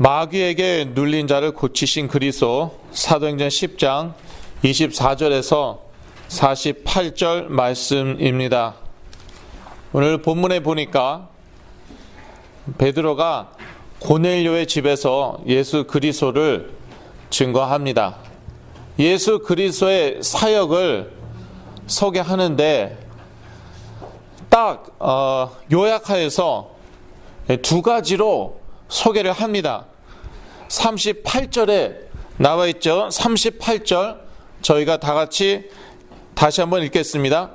마귀에게 눌린 자를 고치신 그리스도, 사도행전 10장 24절에서 48절 말씀입니다. 오늘 본문에 보니까 베드로가 고넬료의 집에서 예수 그리스도를 증거합니다. 예수 그리스도의 사역을 소개하는데 딱 요약하여서 두 가지로 소개를 합니다. 38절에 나와 있죠. 38절 저희가 다 같이 다시 한번 읽겠습니다.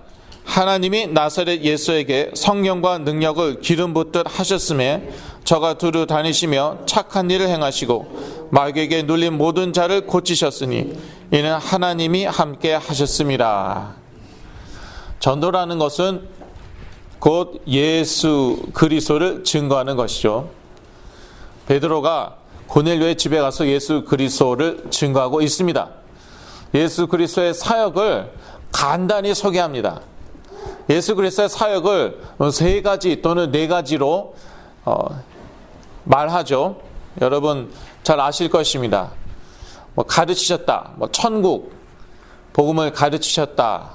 하나님이 나사렛 예수에게 성령과 능력을 기름 붓듯 하셨음에 저가 두루 다니시며 착한 일을 행하시고 마귀에게 눌린 모든 자를 고치셨으니 이는 하나님이 함께 하셨습니다. 전도라는 것은 곧 예수 그리스도를 증거하는 것이죠. 베드로가 고넬료의 집에 가서 예수 그리스도를 증거하고 있습니다. 예수 그리스도의 사역을 간단히 소개합니다. 예수 그리스도의 사역을 세 가지 또는 네 가지로 말하죠. 여러분 잘 아실 것입니다. 가르치셨다, 천국, 복음을 가르치셨다,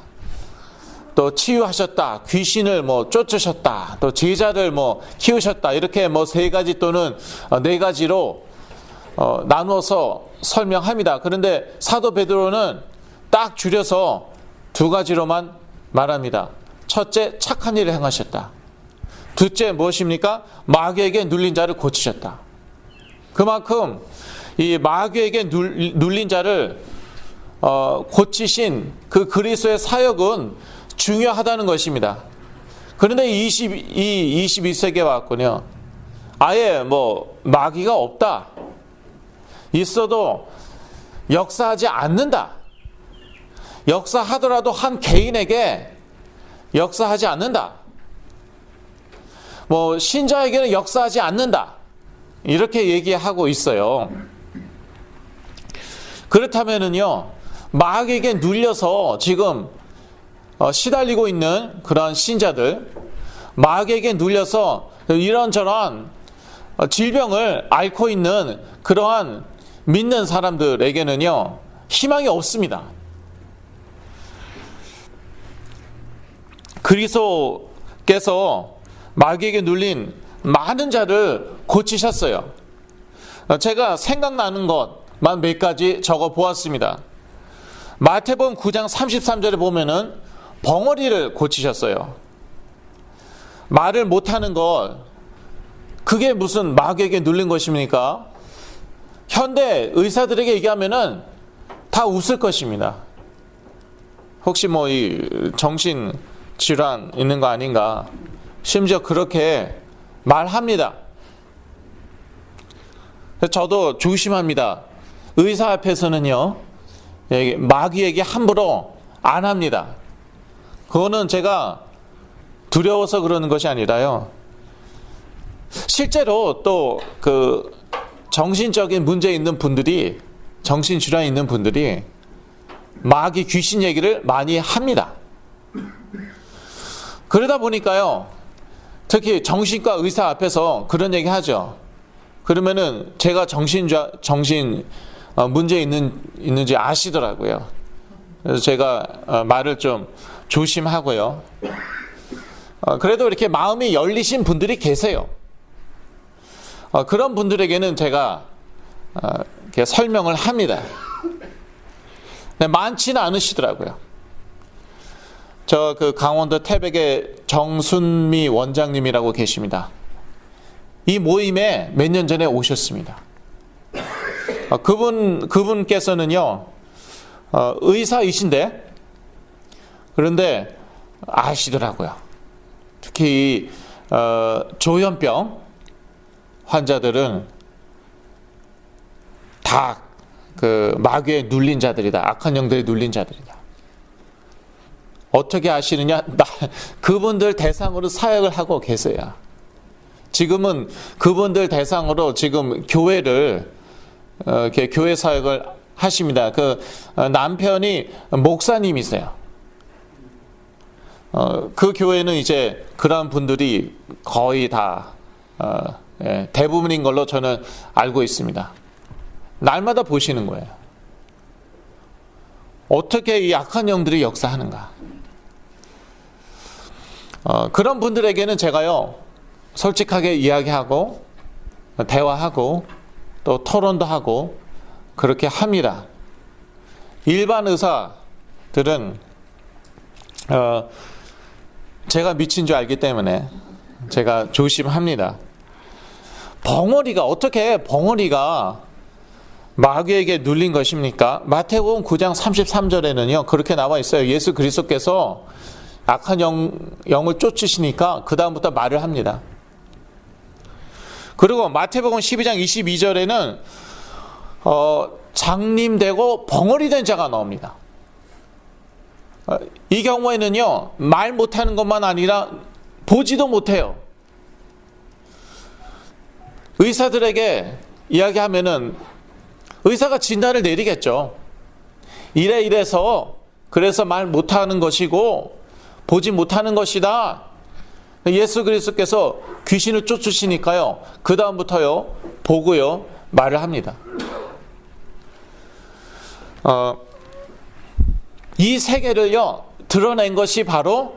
또 치유하셨다, 귀신을 쫓으셨다, 또 제자를 키우셨다, 이렇게 세 가지 또는 네 가지로 나누어서 설명합니다. 그런데 사도 베드로는 딱 줄여서 두 가지로만 말합니다. 첫째, 착한 일을 행하셨다. 둘째, 무엇입니까? 마귀에게 눌린 자를 고치셨다. 그만큼 이 마귀에게 눌린 자를 고치신 그 그리스도의 사역은 중요하다는 것입니다. 그런데 21세기에 왔군요. 아예 마귀가 없다. 있어도 역사하지 않는다. 역사하더라도 한 개인에게 역사하지 않는다. 신자에게는 역사하지 않는다. 이렇게 얘기하고 있어요. 그렇다면은요, 마귀에게 눌려서 지금 시달리고 있는 그런 신자들, 마귀에게 눌려서 이런저런 질병을 앓고 있는 그러한 믿는 사람들에게는요, 희망이 없습니다. 그리스도께서 마귀에게 눌린 많은 자를 고치셨어요. 제가 생각나는 것만 몇 가지 적어 보았습니다. 마태복음 9장 33절에 보면은 벙어리를 고치셨어요. 말을 못하는 것, 그게 무슨 마귀에게 눌린 것입니까? 현대 의사들에게 얘기하면은 다 웃을 것입니다. 혹시 이 정신 질환 있는 거 아닌가? 심지어 그렇게 말합니다. 저도 조심합니다. 의사 앞에서는요, 마귀에게 함부로 안 합니다. 그거는 제가 두려워서 그러는 것이 아니라요. 실제로 또 정신적인 문제 있는 분들이, 정신질환 있는 분들이 마귀 귀신 얘기를 많이 합니다. 그러다 보니까요, 특히 정신과 의사 앞에서 그런 얘기 하죠. 그러면은 제가 정신 문제 있는지 아시더라고요. 그래서 제가 말을 좀 조심하고요. 그래도 이렇게 마음이 열리신 분들이 계세요. 그런 분들에게는 제가 이렇게 설명을 합니다. 근데 많지는 않으시더라고요. 저 강원도 태백의 정순미 원장님이라고 계십니다. 이 모임에 몇 년 전에 오셨습니다. 그분께서는요, 의사이신데, 그런데 아시더라고요. 특히 조현병 환자들은 다 마귀에 눌린 자들이다. 악한 영들에 눌린 자들이다. 어떻게 아시느냐? 그분들 대상으로 사역을 하고 계세요. 지금은 그분들 대상으로 지금 교회를 이렇게 교회 사역을 하십니다. 남편이 목사님이세요. 그 교회는 이제 그런 분들이 거의 다 대부분인 걸로 저는 알고 있습니다. 날마다 보시는 거예요. 어떻게 이 악한 영들이 역사하는가. 그런 분들에게는 제가요, 솔직하게 이야기하고 대화하고 또 토론도 하고 그렇게 합니다. 일반 의사들은 제가 미친 줄 알기 때문에 제가 조심합니다. 어떻게 벙어리가 마귀에게 눌린 것입니까? 마태복음 9장 33절에는요 그렇게 나와 있어요. 예수 그리스도께서 악한 영을 쫓으시니까 그 다음부터 말을 합니다. 그리고 마태복음 12장 22절에는 장님되고 벙어리 된 자가 나옵니다. 이 경우에는요 말 못하는 것만 아니라 보지도 못해요. 의사들에게 이야기하면은 의사가 진단을 내리겠죠. 이래서 그래서 말 못하는 것이고 보지 못하는 것이다. 예수 그리스도께서 귀신을 쫓으시니까요 그 다음부터요 보고요 말을 합니다. 이 세계를요 드러낸 것이 바로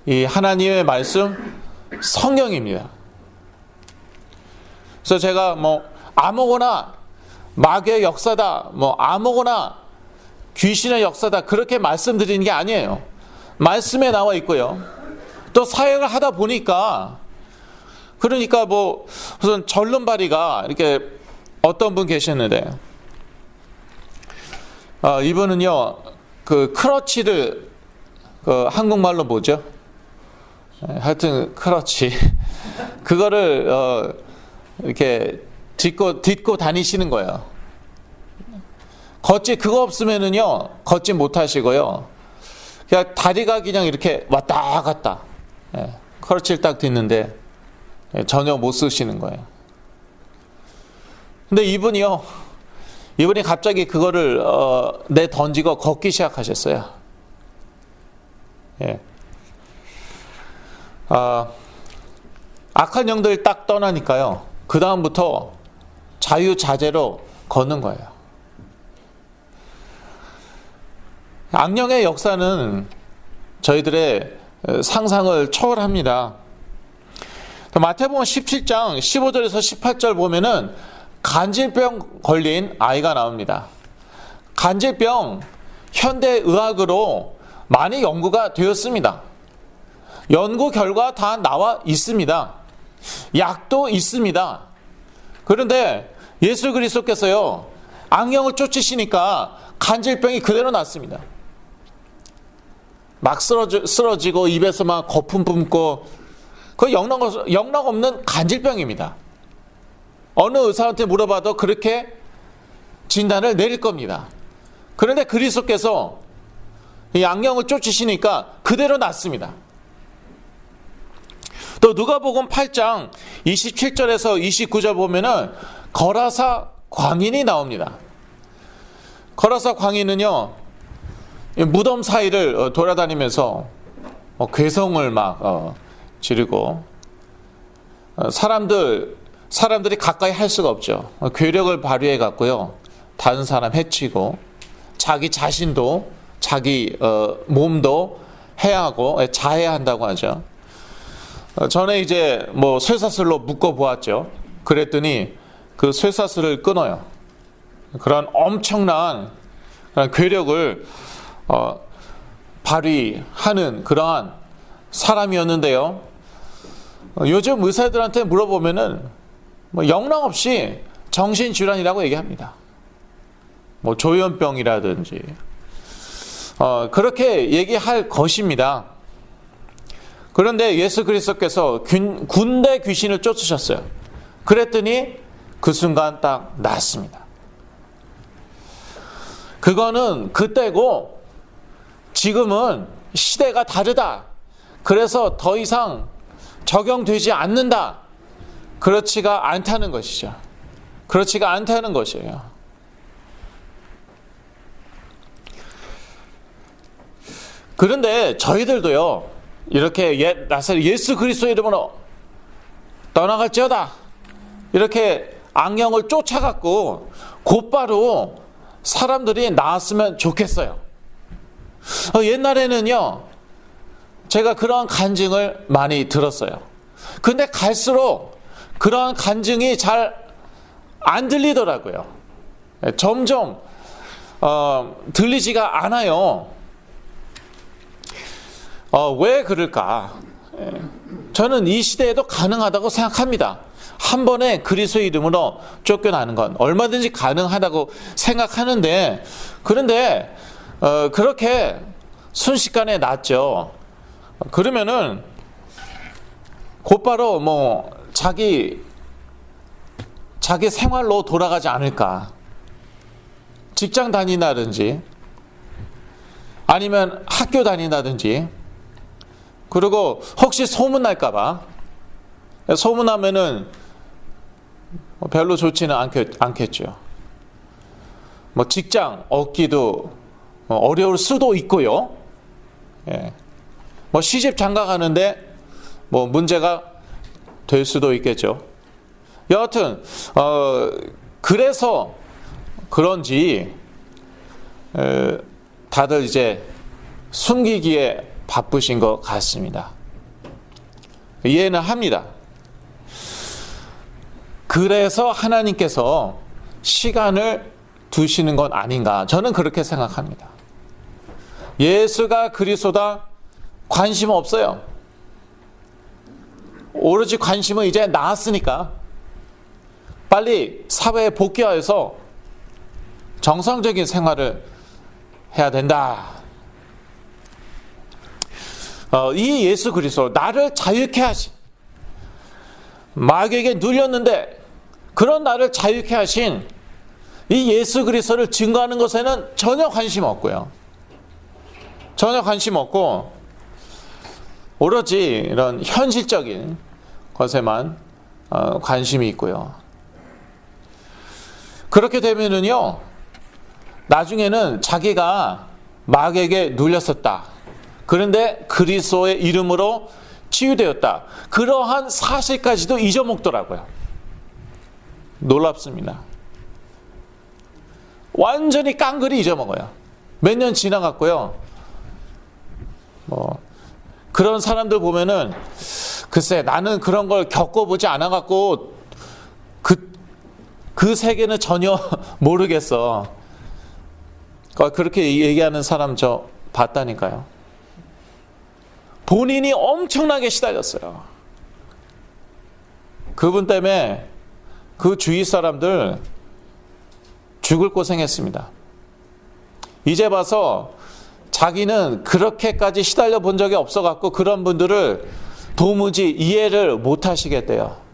이 하나님의 말씀 성경입니다. 그래서 제가 아무거나 마귀의 역사다, 아무거나 귀신의 역사다 그렇게 말씀드리는 게 아니에요. 말씀에 나와 있고요. 또 사역을 하다 보니까 그러니까 무슨 절름발이가 이렇게 어떤 분 계셨는데 이분은요 그 크러치를 한국말로 뭐죠? 하여튼 크러치 그거를 이렇게 딛고 다니시는 거예요. 그거 없으면은요 걷지 못하시고요. 그냥 다리가 그냥 이렇게 왔다 갔다 크러치를 딱 딛는데 전혀 못 쓰시는 거예요. 근데 이분이 갑자기 그거를 내던지고 걷기 시작하셨어요. 악한 영들 딱 떠나니까요 그 다음부터 자유자재로 걷는 거예요. 악령의 역사는 저희들의 상상을 초월합니다. 마태복음 17장 15절에서 18절 보면은 간질병 걸린 아이가 나옵니다. 간질병 현대의학으로 많이 연구가 되었습니다. 연구 결과 다 나와 있습니다. 약도 있습니다. 그런데 예수 그리스도께서요 악령을 쫓으시니까 간질병이 그대로 났습니다. 막 쓰러지고 입에서 막 거품 뿜고 그 영락 없는 간질병입니다. 어느 의사한테 물어봐도 그렇게 진단을 내릴 겁니다. 그런데 그리스도께서 이 악령을 쫓으시니까 그대로 났습니다. 또 누가복음 8장 27절에서 29절 보면은 거라사 광인이 나옵니다. 거라사 광인은요 무덤 사이를 돌아다니면서 괴성을 막 지르고 사람들이 가까이 할 수가 없죠. 괴력을 발휘해 갖고요 다른 사람 해치고 자기 자신도 자기 몸도 해하고 자해한다고 하죠. 전에 이제 쇠사슬로 묶어 보았죠. 그랬더니 그 쇠사슬을 끊어요. 그런 엄청난 그런 괴력을 발휘하는 그러한 사람이었는데요. 요즘 의사들한테 물어보면은 영락 없이 정신질환이라고 얘기합니다. 조현병이라든지 그렇게 얘기할 것입니다. 그런데 예수 그리스도께서 군대 귀신을 쫓으셨어요. 그랬더니 그 순간 딱 났습니다. 그거는 그때고 지금은 시대가 다르다. 그래서 더 이상 적용되지 않는다. 그렇지가 않다는 것이죠. 그렇지가 않다는 것이에요. 그런데 저희들도요 이렇게 나사렛 예수 그리스도의 이름으로 떠나갈지어다 이렇게 악령을 쫓아갖고 곧바로 사람들이 나았으면 좋겠어요. 옛날에는요, 제가 그러한 간증을 많이 들었어요. 근데 갈수록 그러한 간증이 잘 안 들리더라고요. 점점 들리지가 않아요. 왜 그럴까? 저는 이 시대에도 가능하다고 생각합니다. 한 번에 그리스도의 이름으로 쫓겨나는 건 얼마든지 가능하다고 생각하는데, 그런데 그렇게 순식간에 낫죠. 그러면은 곧바로 뭐 자기 생활로 돌아가지 않을까? 직장 다닌다든지 아니면 학교 다닌다든지, 그리고 혹시 소문날까봐, 소문나면은 별로 좋지는 않겠죠. 뭐 직장 얻기도 어려울 수도 있고요. 예. 뭐 시집 장가 가는데 뭐 문제가 될 수도 있겠죠. 여하튼 그래서 그런지 다들 이제 숨기기에 바쁘신 것 같습니다. 이해는 합니다. 그래서 하나님께서 시간을 두시는 건 아닌가, 저는 그렇게 생각합니다. 예수가 그리스도다 관심 없어요. 오로지 관심은 이제 나았으니까 빨리 사회에 복귀하여서 정상적인 생활을 해야 된다. 이 예수 그리스도, 나를 자유케 하신, 마귀에게 눌렸는데 그런 나를 자유케 하신 이 예수 그리스도를 증거하는 것에는 전혀 관심 없고요. 전혀 관심 없고 오로지 이런 현실적인 것에만 관심이 있고요. 그렇게 되면은요, 나중에는 자기가 마귀에게 눌렸었다, 그런데 그리스도의 이름으로 치유되었다, 그러한 사실까지도 잊어먹더라고요. 놀랍습니다. 완전히 깡그리 잊어먹어요. 몇 년 지나갔고요. 뭐 그런 사람들 보면은 글쎄 나는 그런 걸 겪어보지 않아갖고 그 세계는 전혀 모르겠어. 그렇게 얘기하는 사람 저 봤다니까요. 본인이 엄청나게 시달렸어요. 그분 때문에 그 주위 사람들 죽을 고생했습니다. 이제 봐서 자기는 그렇게까지 시달려 본 적이 없어갖고 그런 분들을 도무지 이해를 못 하시겠대요.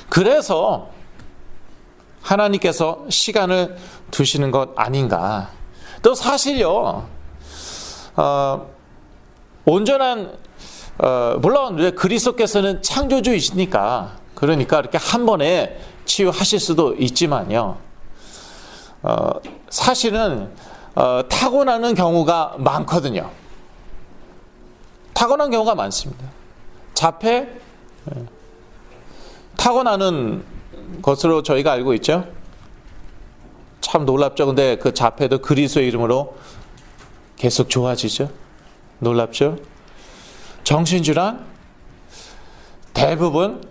그래서 하나님께서 시간을 두시는 것 아닌가. 또 사실요, 온전한, 물론 그리스도께서는 창조주이시니까, 그러니까 이렇게 한 번에 치유하실 수도 있지만요, 사실은 타고나는 경우가 많거든요. 타고난 경우가 많습니다. 자폐, 타고나는 것으로 저희가 알고 있죠. 참 놀랍죠. 근데 그 자폐도 그리스도의 이름으로 계속 좋아지죠. 놀랍죠. 정신질환 대부분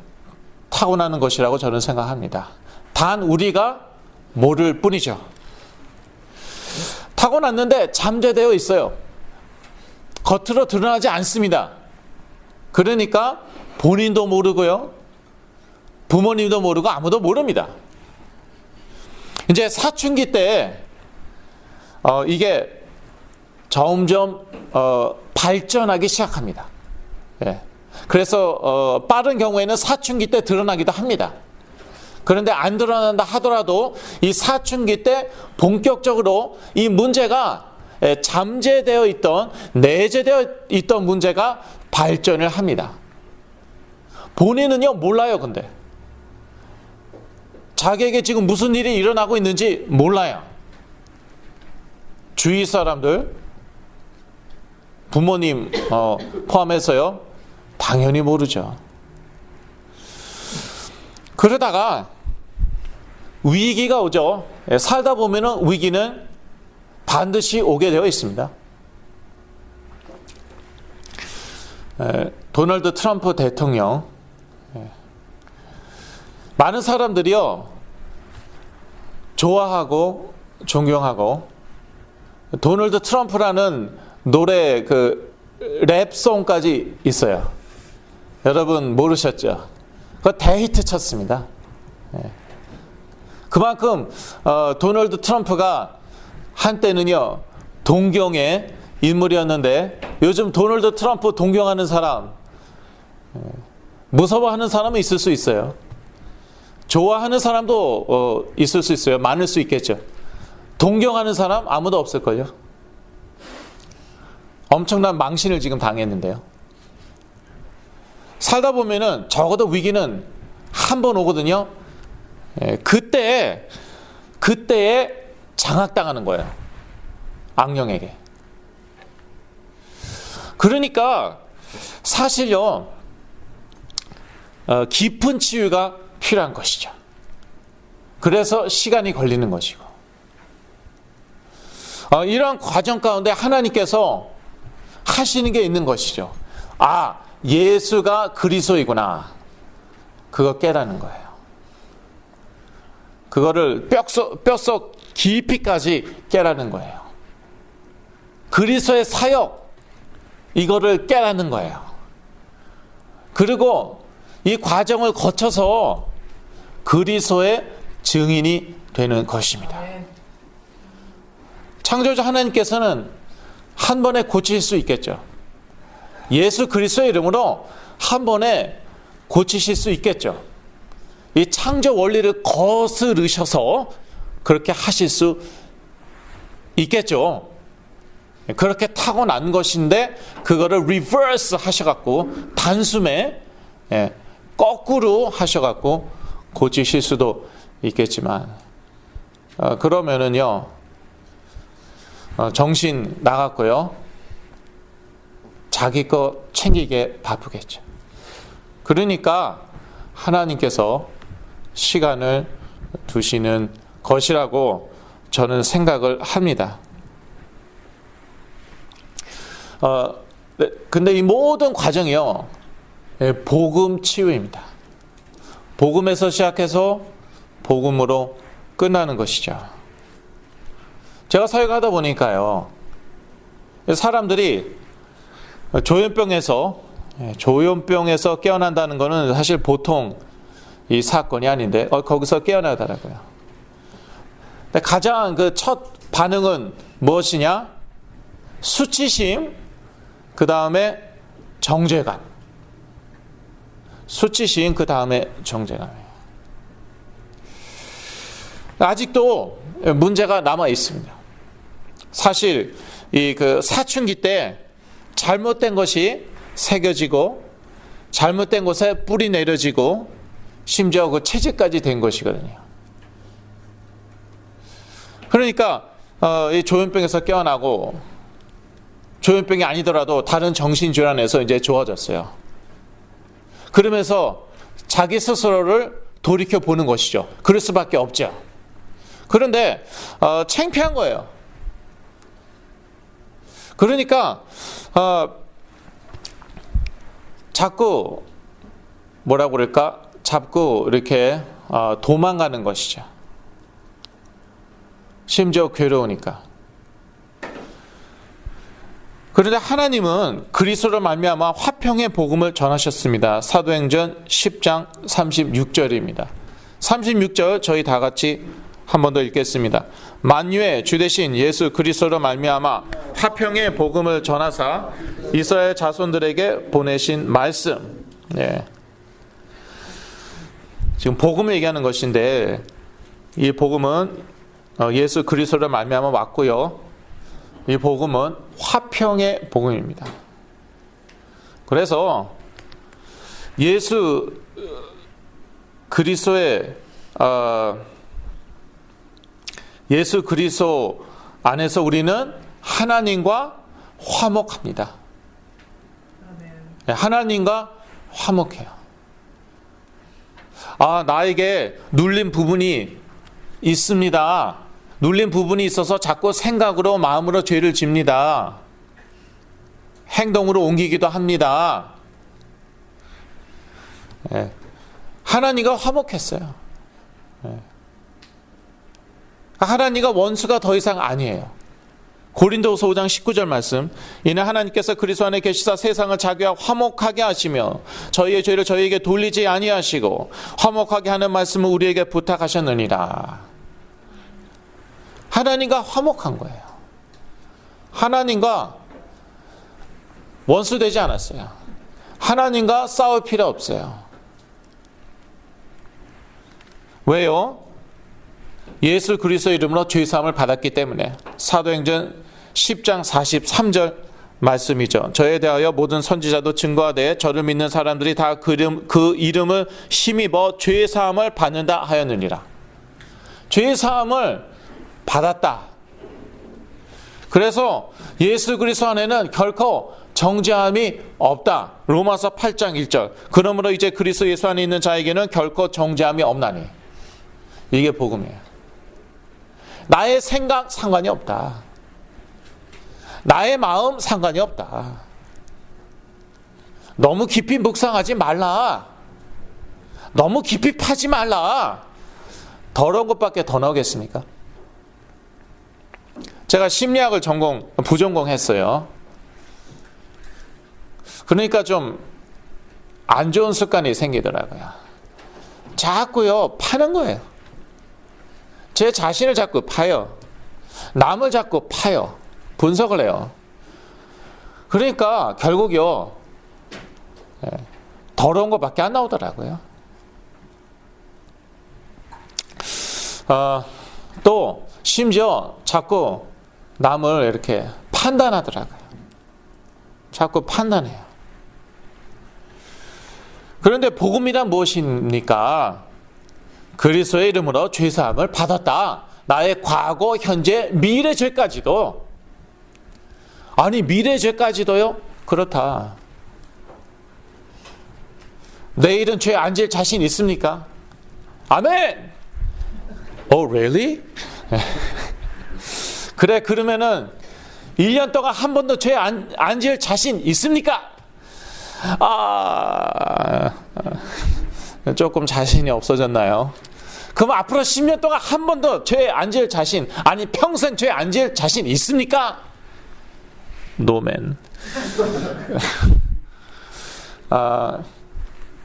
타고나는 것이라고 저는 생각합니다. 단 우리가 모를 뿐이죠. 타고났는데 잠재되어 있어요. 겉으로 드러나지 않습니다. 그러니까 본인도 모르고요, 부모님도 모르고 아무도 모릅니다. 이제 사춘기 때 이게 점점 발전하기 시작합니다. 예. 그래서 빠른 경우에는 사춘기 때 드러나기도 합니다. 그런데 안 드러난다 하더라도 이 사춘기 때 본격적으로 이 문제가 잠재되어 있던, 내재되어 있던 문제가 발전을 합니다. 본인은요 몰라요. 근데 자기에게 지금 무슨 일이 일어나고 있는지 몰라요. 주위 사람들, 부모님 포함해서요 당연히 모르죠. 그러다가 위기가 오죠. 살다 보면은 위기는 반드시 오게 되어 있습니다. 도널드 트럼프 대통령, 많은 사람들이요 좋아하고 존경하고 도널드 트럼프라는 노래 그 랩송까지 있어요. 여러분 모르셨죠? 그거 대히트 쳤습니다. 그만큼 도널드 트럼프가 한때는요 동경의 인물이었는데 요즘 도널드 트럼프 동경하는 사람, 무서워하는 사람은 있을 수 있어요. 좋아하는 사람도 있을 수 있어요. 많을 수 있겠죠. 동경하는 사람 아무도 없을걸요. 엄청난 망신을 지금 당했는데요. 살다 보면은 적어도 위기는 한 번 오거든요. 그때에 장악당하는 거예요. 악령에게. 그러니까 사실요 깊은 치유가 필요한 것이죠. 그래서 시간이 걸리는 것이고 이러한 과정 가운데 하나님께서 하시는 게 있는 것이죠. 아, 예수가 그리스도이구나. 그거 깨닫는 거예요. 그거를 뼛속 깊이까지 깨닫는 거예요. 그리스도의 사역, 이거를 깨닫는 거예요. 그리고 이 과정을 거쳐서 그리스도의 증인이 되는 것입니다. 창조자 하나님께서는 한 번에 고치실 수 있겠죠. 예수 그리스도의 이름으로 한 번에 고치실 수 있겠죠. 이 창조 원리를 거스르셔서 그렇게 하실 수 있겠죠. 그렇게 타고난 것인데 그거를 리버스 하셔갖고 단숨에 거꾸로 하셔갖고 고치실 수도 있겠지만 그러면은요 정신 나갔고요 자기 거 챙기게 바쁘겠죠. 그러니까 하나님께서 시간을 두시는 것이라고 저는 생각을 합니다. 근데 이 모든 과정이요 복음 치유입니다. 복음에서 시작해서 복음으로 끝나는 것이죠. 제가 사역하다 보니까요 사람들이 조현병에서 깨어난다는 것은 사실 보통 이 사건이 아닌데 거기서 깨어나더라고요. 근데 가장 그 첫 반응은 무엇이냐? 수치심, 그 다음에 정죄감. 수치심, 그 다음에 정죄감이에요. 아직도 문제가 남아 있습니다. 사실 이 그 사춘기 때 잘못된 것이 새겨지고 잘못된 곳에 뿌리 내려지고 심지어 그 체질까지 된 것이거든요. 그러니까 이 조현병에서 깨어나고 조현병이 아니더라도 다른 정신질환에서 이제 좋아졌어요. 그러면서 자기 스스로를 돌이켜 보는 것이죠. 그럴 수밖에 없죠. 그런데 창피한 거예요. 그러니까 자꾸 뭐라고 그럴까? 자꾸 이렇게 도망가는 것이죠. 심지어 괴로우니까. 그런데 하나님은 그리스도로 말미암아 화평의 복음을 전하셨습니다. 사도행전 10장 36절입니다. 36절 저희 다 같이 한 번 더 읽겠습니다. 만유의 주 되신 예수 그리스도로 말미암아 화평의 복음을 전하사 이스라엘 자손들에게 보내신 말씀. 네. 지금 복음을 얘기하는 것인데 이 복음은 예수 그리스도로 말미암아 왔고요. 이 복음은 화평의 복음입니다. 그래서 예수 그리스도의 예수 그리스도 안에서 우리는 하나님과 화목합니다. 하나님과 화목해요. 나에게 눌린 부분이 있습니다. 눌린 부분이 있어서 자꾸 생각으로 마음으로 죄를 집니다. 행동으로 옮기기도 합니다. 하나님과 화목했어요. 하나님과 원수가 더 이상 아니에요. 고린도후서 5장 19절 말씀, 이는 하나님께서 그리스도 안에 계시사 세상을 자기와 화목하게 하시며 저희의 죄를 저희에게 돌리지 아니하시고 화목하게 하는 말씀을 우리에게 부탁하셨느니라. 하나님과 화목한 거예요. 하나님과 원수되지 않았어요. 하나님과 싸울 필요 없어요. 왜요? 예수 그리스도의 이름으로 죄사함을 받았기 때문에. 사도행전 10장 43절 말씀이죠. 저에 대하여 모든 선지자도 증거하되 저를 믿는 사람들이 다 그 이름을 힘입어 죄사함을 받는다 하였느니라. 죄사함을 받았다. 그래서 예수 그리스도 안에는 결코 정죄함이 없다. 로마서 8장 1절. 그러므로 이제 그리스도 예수 안에 있는 자에게는 결코 정죄함이 없나니. 이게 복음이에요. 나의 생각 상관이 없다. 나의 마음 상관이 없다. 너무 깊이 묵상하지 말라. 너무 깊이 파지 말라. 더러운 것밖에 더 나오겠습니까? 제가 심리학을 부전공했어요. 그러니까 좀 안 좋은 습관이 생기더라고요. 자꾸요 파는 거예요. 제 자신을 자꾸 파요. 남을 자꾸 파요. 분석을 해요. 그러니까 결국요 더러운 것밖에 안 나오더라고요. 또 심지어 자꾸 남을 이렇게 판단하더라고요. 자꾸 판단해요. 그런데 복음이란 무엇입니까? 그리스도의 이름으로 죄사함을 받았다. 나의 과거, 현재, 미래 죄까지도. 아니 미래 죄까지도요? 그렇다. 내일은 죄 안 질 자신 있습니까? 아멘! really? 그래, 그러면은 1년 동안 한 번도 죄 안 질 자신 있습니까? 조금 자신이 없어졌나요? 그럼 앞으로 10년 동안 한 번도 죄 안 질 자신, 아니 평생 죄 안 질 자신 있습니까? 노맨.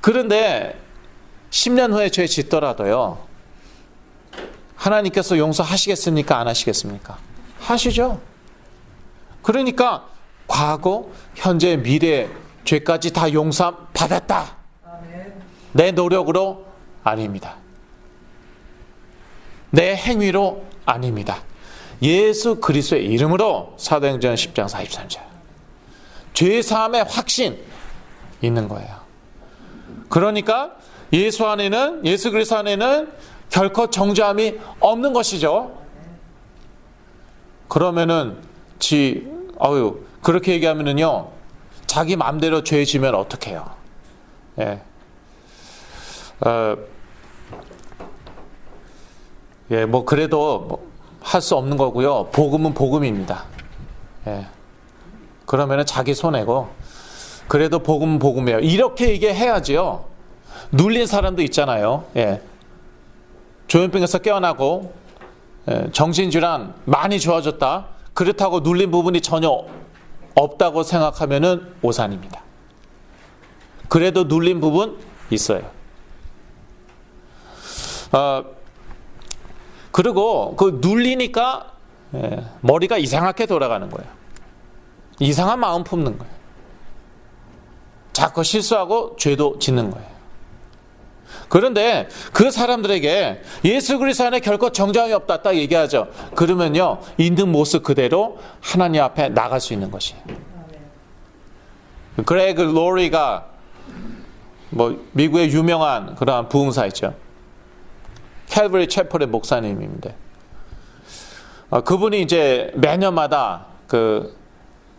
그런데 10년 후에 죄 짓더라도요, 하나님께서 용서하시겠습니까? 안 하시겠습니까? 하시죠. 그러니까 과거, 현재, 미래 죄까지 다 용서받았다. 내 노력으로 아닙니다. 내 행위로 아닙니다. 예수 그리스도의 이름으로. 사도행전 10장 43절. 죄사함의 확신 있는 거예요. 그러니까 예수 그리스도 안에는 결코 정죄함이 없는 것이죠. 그러면은 그렇게 얘기하면은요, 자기 마음대로 죄 지면 어떡해요? 예. 그래도 할 수 없는 거고요. 복음은 복음입니다. 예. 그러면은 자기 손해고, 그래도 복음은 복음이에요. 이렇게 얘기해야지요. 눌린 사람도 있잖아요. 예. 조현병에서 깨어나고, 정신질환 많이 좋아졌다. 그렇다고 눌린 부분이 전혀 없다고 생각하면은 오산입니다. 그래도 눌린 부분 있어요. 그리고 그 눌리니까 머리가 이상하게 돌아가는 거예요. 이상한 마음 품는 거예요. 자꾸 실수하고 죄도 짓는 거예요. 그런데 그 사람들에게 예수 그리스도 안에 결코 정죄함이 없다 딱 얘기하죠. 그러면요, 있는 모습 그대로 하나님 앞에 나갈 수 있는 것이에요. 그레그 로리가 미국의 유명한 그러한 부흥사 있죠. 캘버리 채플의 목사님인데, 그분이 이제 매년마다 그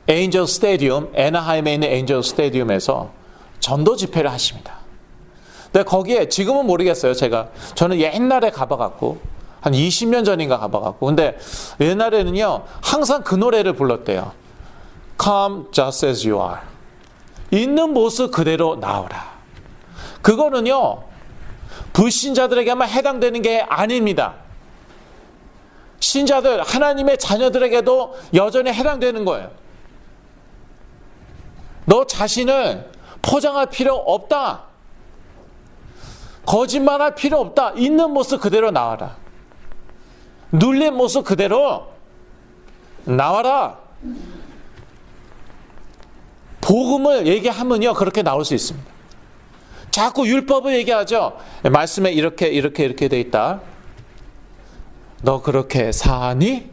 엔젤 스테디움, 애나하임에 있는 엔젤 스테디움에서 전도 집회를 하십니다. 근데 거기에 지금은 모르겠어요. 저는 옛날에 가봐갖고 한 20년 전인가 가봐갖고. 근데 옛날에는요 항상 그 노래를 불렀대요. Come just as you are. 있는 모습 그대로 나오라. 그거는요 불신자들에게만 해당되는 게 아닙니다. 신자들, 하나님의 자녀들에게도 여전히 해당되는 거예요. 너 자신을 포장할 필요 없다. 거짓말할 필요 없다. 있는 모습 그대로 나와라. 눌린 모습 그대로 나와라. 복음을 얘기하면요 그렇게 나올 수 있습니다. 자꾸 율법을 얘기하죠. 말씀에 이렇게 돼 있다. 너 그렇게 사니?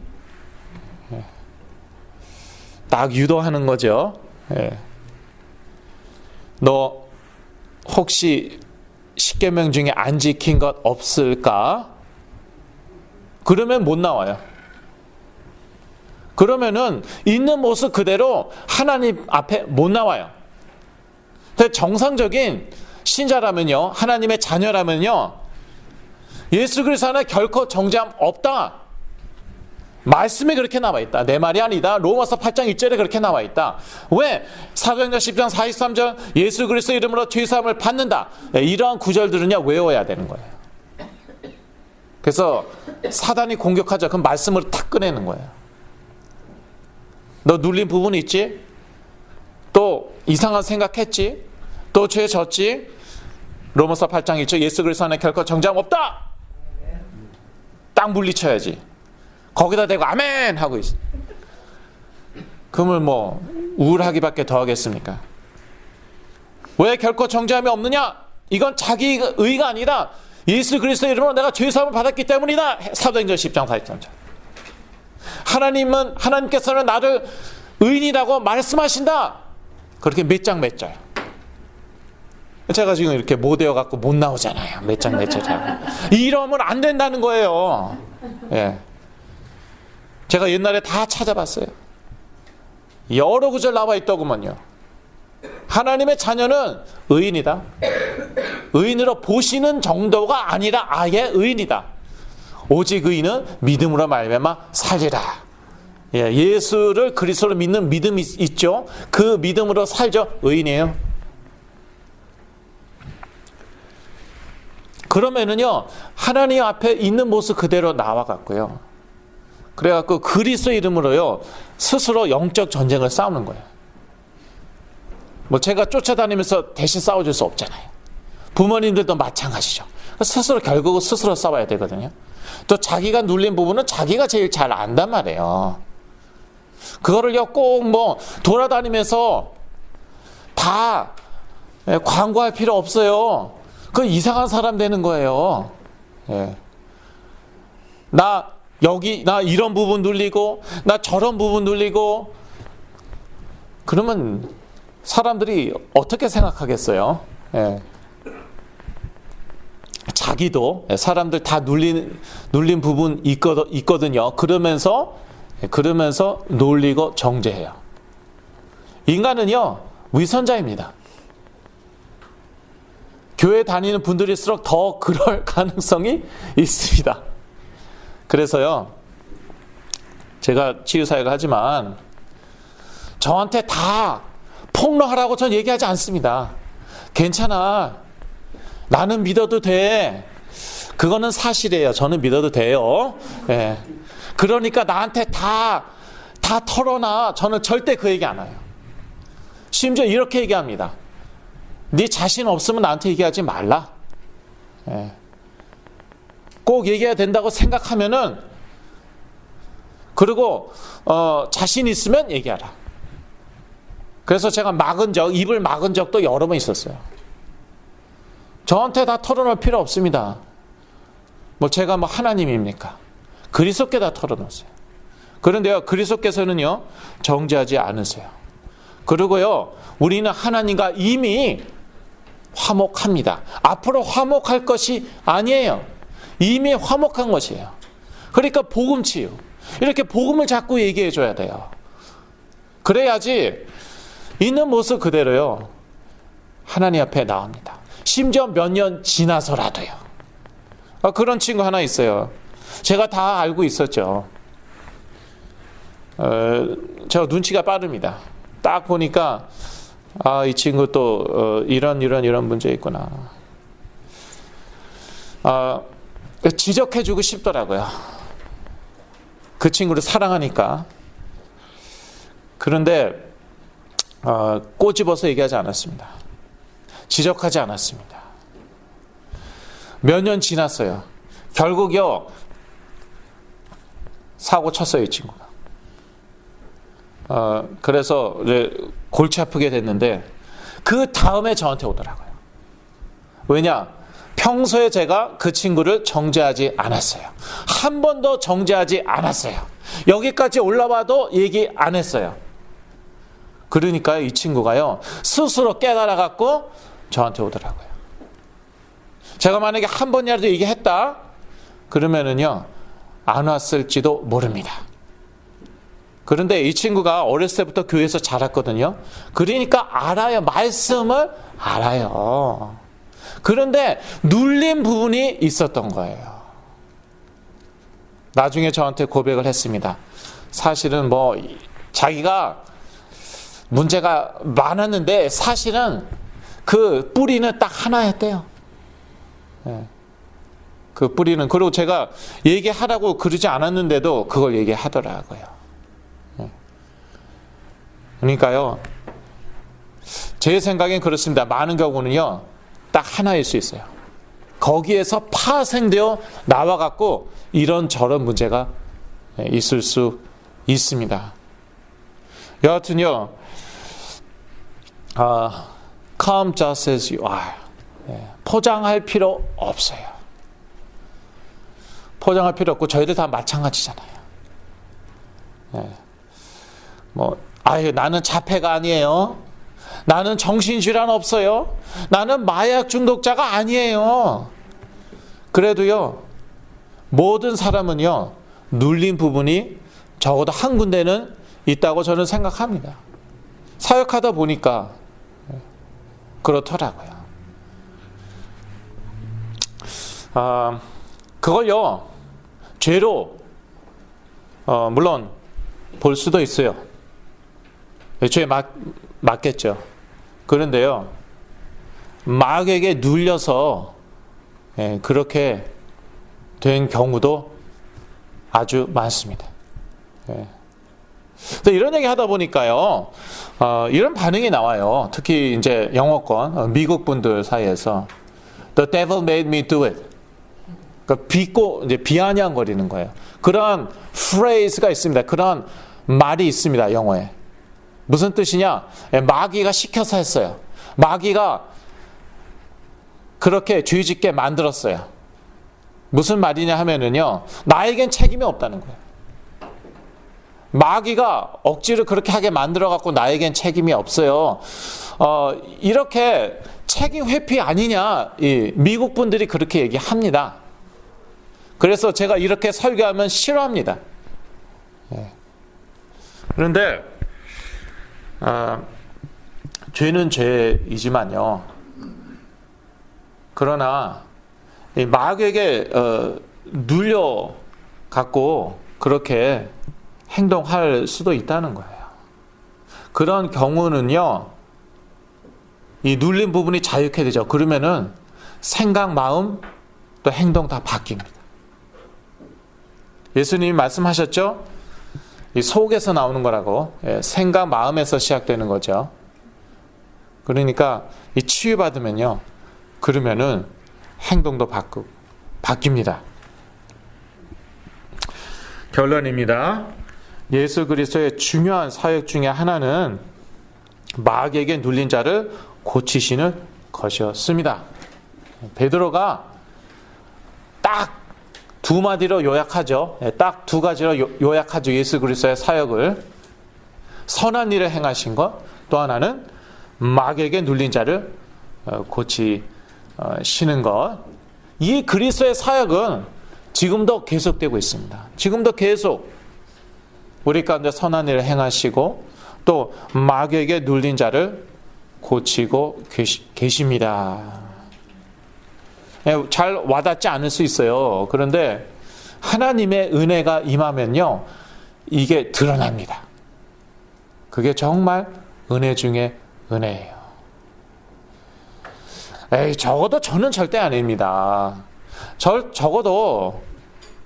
딱 유도하는 거죠. 너 혹시 십계명 중에 안 지킨 것 없을까? 그러면 못 나와요. 그러면은 있는 모습 그대로 하나님 앞에 못 나와요. 근데 정상적인 신자라면요, 하나님의 자녀라면요, 예수 그리스도 안에 결코 정죄함 없다. 말씀에 그렇게 나와 있다. 내 말이 아니다. 로마서 8장 1절에 그렇게 나와 있다. 왜? 사도행전 10장 43절 예수 그리스도 이름으로 죄사함을 받는다. 이러한 구절들은요 외워야 되는 거예요. 그래서 사단이 공격하자. 그럼 말씀으로 탁 꺼내는 거예요. 너 눌린 부분 있지? 또 이상한 생각했지? 또 죄 졌지? 로마서 8장 1절 예수 그리스도 안에 결코 정죄함 없다. 딱 물리쳐야지. 거기다 대고 아멘 하고 있어. 그러면 뭐 우울하기밖에 더 하겠습니까? 왜 결코 정죄함이 없느냐? 이건 자기 의가 아니라 예수 그리스도 이름으로 내가 죄사함을 받았기 때문이다. 사도행전 10장 43절. 하나님께서는 나를 의인이라고 말씀하신다. 그렇게 몇 장 몇 절. 제가 지금 이렇게 못 외워갖고 못 나오잖아요. 몇 장 몇 절. 이러면 안 된다는 거예요. 예. 제가 옛날에 다 찾아봤어요. 여러 구절 나와 있더구먼요. 하나님의 자녀는 의인이다. 의인으로 보시는 정도가 아니라 아예 의인이다. 오직 의인은 믿음으로 말미암아 살리라. 예, 예수를 그리스도로 믿는 믿음이 있죠. 그 믿음으로 살죠. 의인이에요. 그러면은요 하나님 앞에 있는 모습 그대로 나와갖고요. 그래갖고 그리스도 이름으로요 스스로 영적 전쟁을 싸우는 거예요. 뭐 제가 쫓아다니면서 대신 싸워줄 수 없잖아요. 부모님들도 마찬가지죠. 스스로 결국은 스스로 싸워야 되거든요. 또 자기가 눌린 부분은 자기가 제일 잘 안단 말이에요. 그거를요 꼭 뭐 돌아다니면서 다 광고할 필요 없어요. 그 이상한 사람 되는 거예요. 예. 나 이런 부분 눌리고 나 저런 부분 눌리고 그러면 사람들이 어떻게 생각하겠어요? 예. 자기도 사람들 다 눌린 부분 있거든요. 그러면서 놀리고 정죄해요. 인간은요 위선자입니다. 교회 다니는 분들일수록 더 그럴 가능성이 있습니다. 그래서요 제가 치유사역을 하지만 저한테 다 폭로하라고 전 얘기하지 않습니다. 괜찮아. 나는 믿어도 돼. 그거는 사실이에요. 저는 믿어도 돼요. 예. 그러니까 나한테 다 털어놔. 저는 절대 그 얘기 안 해요. 심지어 이렇게 얘기합니다. 네 자신 없으면 나한테 얘기하지 말라. 예. 꼭 얘기해야 된다고 생각하면은 그리고 자신 있으면 얘기하라. 그래서 제가 입을 막은 적도 여러 번 있었어요. 저한테 다 털어놓을 필요 없습니다. 뭐 제가 뭐 하나님입니까? 그리스도께 다 털어놓으세요. 그런데요 그리스도께서는요 정죄하지 않으세요. 그리고요 우리는 하나님과 이미 화목합니다. 앞으로 화목할 것이 아니에요. 이미 화목한 것이에요. 그러니까 복음 치유. 이렇게 복음을 자꾸 얘기해 줘야 돼요. 그래야지 있는 모습 그대로요 하나님 앞에 나옵니다. 심지어 몇 년 지나서라도요. 그런 친구 하나 있어요. 제가 다 알고 있었죠. 제가 눈치가 빠릅니다. 딱 보니까 이 친구 또 이런 문제 있구나. 지적해주고 싶더라고요. 그 친구를 사랑하니까. 그런데 꼬집어서 얘기하지 않았습니다. 지적하지 않았습니다. 몇 년 지났어요. 결국요 사고 쳤어요, 이 친구가. 그래서 이제 골치 아프게 됐는데 그 다음에 저한테 오더라고요. 왜냐? 평소에 제가 그 친구를 정죄하지 않았어요. 한 번도 정죄하지 않았어요. 여기까지 올라와도 얘기 안 했어요. 그러니까 이 친구가요 스스로 깨달아갖고 저한테 오더라고요. 제가 만약에 한 번이라도 얘기했다 그러면은요 안 왔을지도 모릅니다. 그런데 이 친구가 어렸을 때부터 교회에서 자랐거든요. 그러니까 알아요. 말씀을 알아요. 그런데 눌린 부분이 있었던 거예요. 나중에 저한테 고백을 했습니다. 사실은 자기가 문제가 많았는데 사실은 그 뿌리는 딱 하나였대요. 그 뿌리는. 그리고 제가 얘기하라고 그러지 않았는데도 그걸 얘기하더라고요. 그러니까요 제 생각엔 그렇습니다. 많은 경우는요 딱 하나일 수 있어요. 거기에서 파생되어 나와갖고 이런저런 문제가 있을 수 있습니다. 여하튼요 come just as you are. 포장할 필요 없어요. 포장할 필요 없고 저희들 다 마찬가지잖아요. 나는 자폐가 아니에요. 나는 정신질환 없어요. 나는 마약 중독자가 아니에요. 그래도요 모든 사람은요 눌린 부분이 적어도 한 군데는 있다고 저는 생각합니다. 사역하다 보니까 그렇더라고요. 그걸요 죄로 물론 볼 수도 있어요. 죄에 맞겠죠. 그런데요 마귀에게 눌려서 그렇게 된 경우도 아주 많습니다. 이런 얘기 하다 보니까요 이런 반응이 나와요. 특히 이제 영어권 미국 분들 사이에서 The devil made me do it. 그러니까 비꼬 이제 비아냥거리는 거예요. 그런 phrase가 있습니다. 그런 말이 있습니다. 영어에. 무슨 뜻이냐? 마귀가 시켜서 했어요. 마귀가 그렇게 죄짓게 만들었어요. 무슨 말이냐 하면은요 나에겐 책임이 없다는 거예요. 마귀가 억지로 그렇게 하게 만들어 갖고 나에겐 책임이 없어요. 이렇게 책임 회피 아니냐 이 미국 분들이 그렇게 얘기합니다. 그래서 제가 이렇게 설교하면 싫어합니다. 그런데 죄는 죄이지만요. 그러나 이 마귀에게 눌려 갖고 그렇게 행동할 수도 있다는 거예요. 그런 경우는요, 이 눌린 부분이 자유케 되죠. 그러면은 생각, 마음, 또 행동 다 바뀝니다. 예수님이 말씀하셨죠? 이 속에서 나오는 거라고. 생각, 마음에서 시작되는 거죠. 그러니까 이 치유받으면요, 그러면은 행동도 바뀝니다. 결론입니다. 예수 그리스도의 중요한 사역 중에 하나는 마귀에게 눌린 자를 고치시는 것이었습니다. 베드로가 딱 두 마디로 요약하죠. 딱 두 가지로 요약하죠. 예수 그리스도의 사역을. 선한 일을 행하신 것, 또 하나는 마귀에게 눌린 자를 고치시는 것. 이 그리스도의 사역은 지금도 계속되고 있습니다. 지금도 계속 우리 가운데 선한 일을 행하시고 또 마귀에게 눌린 자를 고치고 계십니다. 잘 와닿지 않을 수 있어요. 그런데 하나님의 은혜가 임하면요, 이게 드러납니다. 그게 정말 은혜 중에 은혜예요. 적어도 저는 절대 아닙니다. 적어도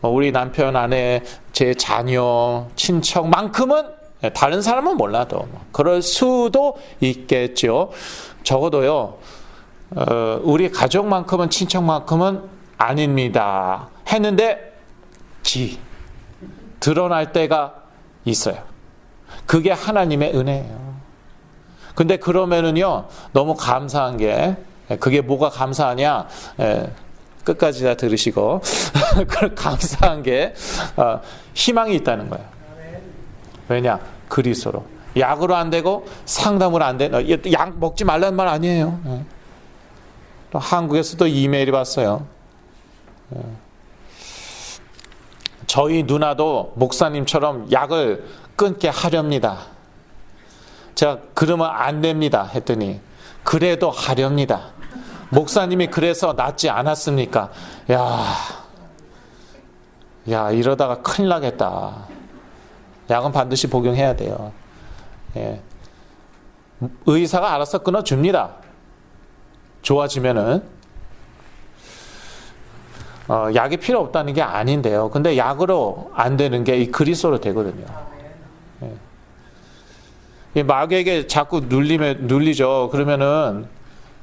우리 남편, 아내, 제 자녀, 친척만큼은, 다른 사람은 몰라도 그럴 수도 있겠죠. 적어도요, 우리 가족만큼은, 친척만큼은 아닙니다 했는데 드러날 때가 있어요. 그게 하나님의 은혜예요. 근데 그러면은요, 너무 감사한 게, 그게 뭐가 감사하냐, 끝까지 다 들으시고 감사한 게 희망이 있다는 거예요. 왜냐? 그리스도로. 약으로 안 되고 상담으로 안 되는, 약 먹지 말라는 말 아니에요. 또 한국에서도 이메일이 왔어요. 저희 누나도 목사님처럼 약을 끊게 하렵니다. 제가 그러면 안 됩니다 했더니 그래도 하렵니다. 목사님이 그래서 낫지 않았습니까? 야, 이러다가 큰일 나겠다. 약은 반드시 복용해야 돼요. 의사가 알아서 끊어줍니다. 좋아지면은. 약이 필요 없다는 게 아닌데요. 근데 약으로 안 되는 게 이 그리스도로 되거든요. 이 마귀에게 자꾸 눌리죠. 그러면은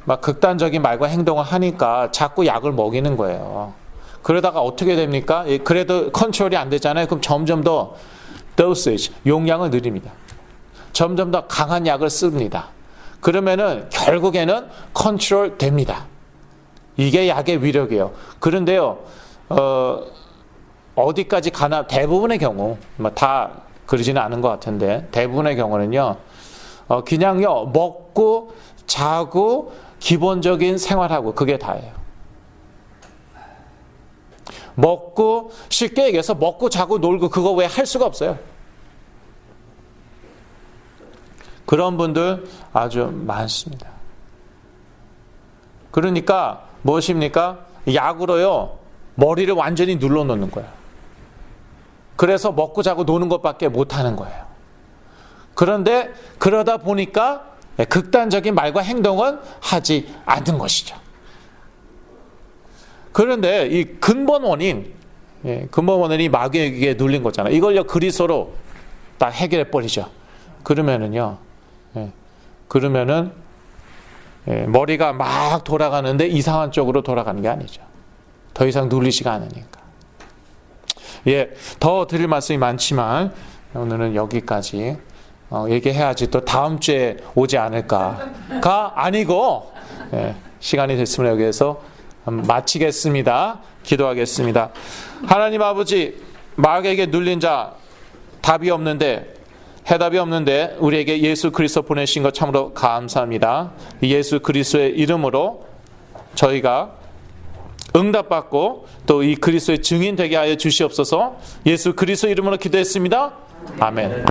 막 극단적인 말과 행동을 하니까 자꾸 약을 먹이는 거예요. 그러다가 어떻게 됩니까? 그래도 컨트롤이 안 되잖아요. 그럼 점점 더 dosage, 용량을 늘립니다. 점점 더 강한 약을 씁니다. 그러면은 결국에는 컨트롤 됩니다. 이게 약의 위력이에요. 그런데요, 어디까지 가나 대부분의 경우, 다 그러지는 않은 것 같은데, 대부분의 경우는요, 그냥요, 먹고, 자고, 기본적인 생활하고, 그게 다예요. 먹고, 쉽게 얘기해서 먹고, 자고, 놀고, 그거 왜 할 수가 없어요. 그런 분들 아주 많습니다. 그러니까, 무엇입니까? 약으로요, 머리를 완전히 눌러놓는 거예요. 그래서 먹고 자고 노는 것밖에 못하는 거예요. 그런데 그러다 보니까 극단적인 말과 행동은 하지 않는 것이죠. 그런데 이 근본 원인이 마귀에게 눌린 거잖아요. 이걸요, 그리스도로 딱 해결해 버리죠. 그러면은 머리가 막 돌아가는데 이상한 쪽으로 돌아가는 게 아니죠. 더 이상 눌리지가 않으니까. 더 드릴 말씀이 많지만 오늘은 여기까지 얘기해야지 또 다음 주에 오지 않을까가 아니고, 시간이 됐으면 여기에서 마치겠습니다. 기도하겠습니다. 하나님 아버지, 마귀에게 눌린 자 답이 없는데, 해답이 없는데 우리에게 예수 그리스도 보내신 것 참으로 감사합니다. 예수 그리스도의 이름으로 저희가 응답받고 또 이 그리스도의 증인 되게 하여 주시옵소서. 예수 그리스도 이름으로 기도했습니다. 아멘.